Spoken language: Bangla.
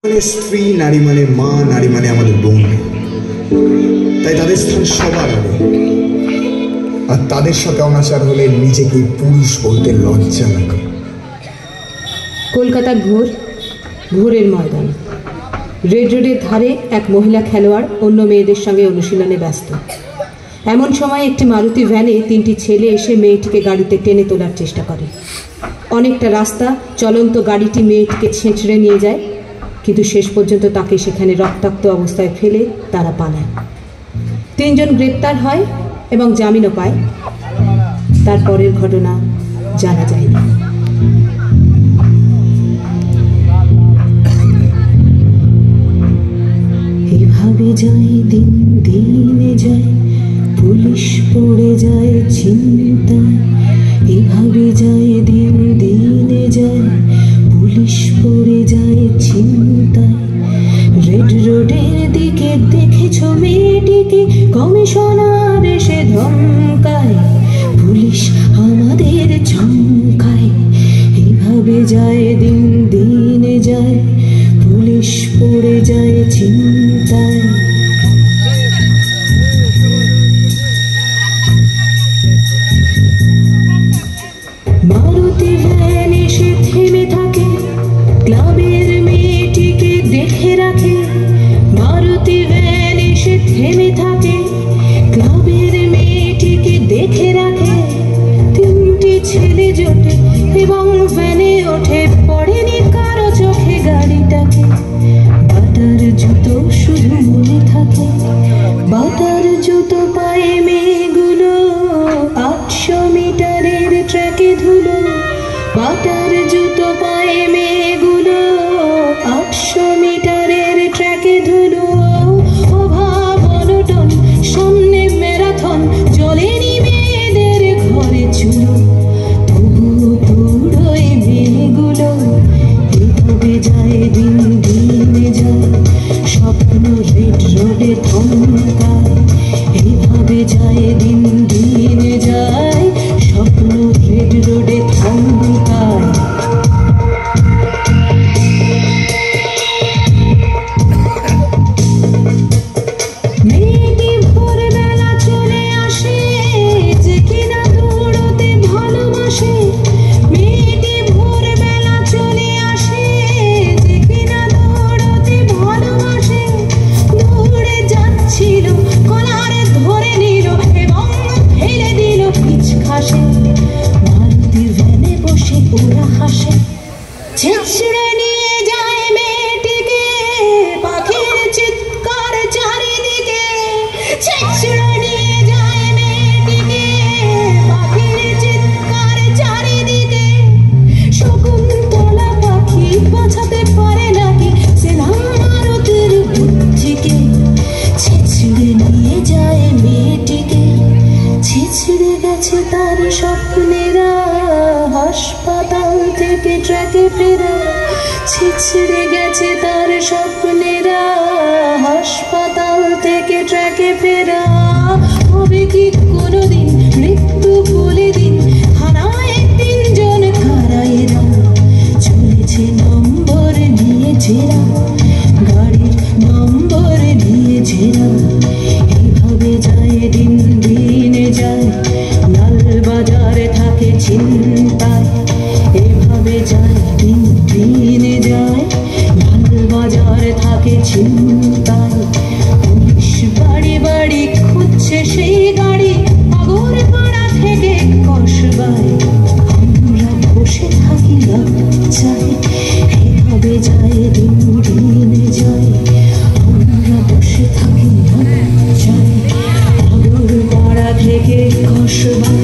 স্ত্রী, নারী মানে মা, নারী মানে আমাদের বোন। তাই তাদের স্থান সবার আগে। আর তাদের সাথে অনাচার হলে নিজেকে পুরুষ বলতে লজ্জা লাগে। কলকাতার ভোরের ময়দান। রেড রোডের ধারে এক মহিলা খেলোয়াড় অন্য মেয়েদের সঙ্গে অনুশীলনে ব্যস্ত। এমন সময় একটি মারুতি ভ্যানে 3টি ছেলে এসে মেয়েটিকে গাড়িতে টেনে তোলার চেষ্টা করে। অনেকটা রাস্তা চলন্ত গাড়িটি মেয়েটিকে ছেঁচড়ে নিয়ে যায়, কিন্তু শেষ পর্যন্ত তাকে সেখানে রক্তাক্ত অবস্থায় ফেলে তারা পালায়। 3 জন গ্রেপ্তার হয় এবং জামিনও পায়। তারপরের ঘটনা জানা যায়নি। এভাবে যায় দিন, দিনে যায়, পুলিশ পড়ে যায় চিন্তায়। এভাবে যায় দিন, দিনে যায়, পুলিশ পড়ে যায় চিন্তায়। রেড রোডের দিকে দেখেছ মেয়েটিকে, কমিশনার এসে ধমকায়, পুলিশ আমাদের চমকায়। এভাবে যায় দিন, দিনে যায়, পুলিশ পড়ে যায় চিন্তায়। মারুতি ভ্যান এসে থেমে থাকে, ক্লাবের মেয়েটিকে দেখে রাখে। মারুতি ভ্যান এসে থেমে থাকে, ক্লাবের মেয়েটিকে দেখে রাখে। 3টি ছেলে জোটে এবং ভ্যানে ওঠে, পড়েনি কারো চোখে গাড়িটাকে। বাটার জুতো শুধু মনে থাকে, বাটার জুতো পায়ে মেয়েগুলো 800 মিটারের ট্র্যাকে ধুলো। বাটার জুতো পায়ে মেয়েগুলো 800 মিটারের ট্র্যাকে ধুলো। অভাব অনটন, সামনে ম্যারাথন, চলেনি মেয়েদের ঘরে চুলো। তবু পুরোই মেয়েগুলো এভাবে যায় দিন, দিনে যায়, স্বপ্ন রেড রোডে থমকায়। এভাবে যায় দিন, দিনে যায়, স্বপ্ন রেড রোডে থমকায়। মেয়েটি ভোরবেলা চলে আসে, যে কিনা দৌড়তে ভালোবাসে। মেয়েটি ভোরবেলা চলে আসে, যে কিনা দৌড়তে ভালোবাসে। দৌড়ে যাচ্ছিল, কলারে ধরে নিল এবং ফেলে দিল পিছখাসে। মারুতি ভ্যানে বসে ওরা হাসে, ছেঁচড়ে নিয়ে যায় মেয়েটিকে, পাখির চিৎকার চারিদিকে। ছেঁচড়ে নিয়ে যায় মেয়েটিকে, পাখির চিৎকার চারিদিকে। শকুন্তলা পাখি বাঁচাতে পারে নাকি সে মারুতির বুদ্ধিকে। ছেঁচড়ে নিয়ে যায় মেয়েটিকে, ছেঁচড়ে গেছে তার স্বপ্নেরা, হাসপাতাল থেকে ট্র্যাকে ফেরা। ছেঁচড়ে গেছে তার স্বপ্নেরা, হাসপাতাল থেকে ট্র্যাকে ফেরা। হবে কি কোনোদিন মৃত্যু বলে দিন, থানায় 3 জন কারায়েরা। চলেছে নম্বর নিয়ে জেরা, গাড়ির নম্বর নিয়ে জেরা। এভাবে যায় দিন, দিনে যায়, লালবাজারে থাকে চিন্তায়। এভাবে যায় দিন, দিনে যায়, লালবাজারে থাকে চিন্তায়। পুলিশ বাড়ি বাড়ি খুঁজছে সেই গাড়ি, আগরপাড়া থেকে কসবায়। আমরা বসে থাকি লজ্জায়, এভাবে যায় দিন, দিনে যায়, আমরা বসে থাকি লজ্জায়। আগরপাড়া থেকে কসবায়।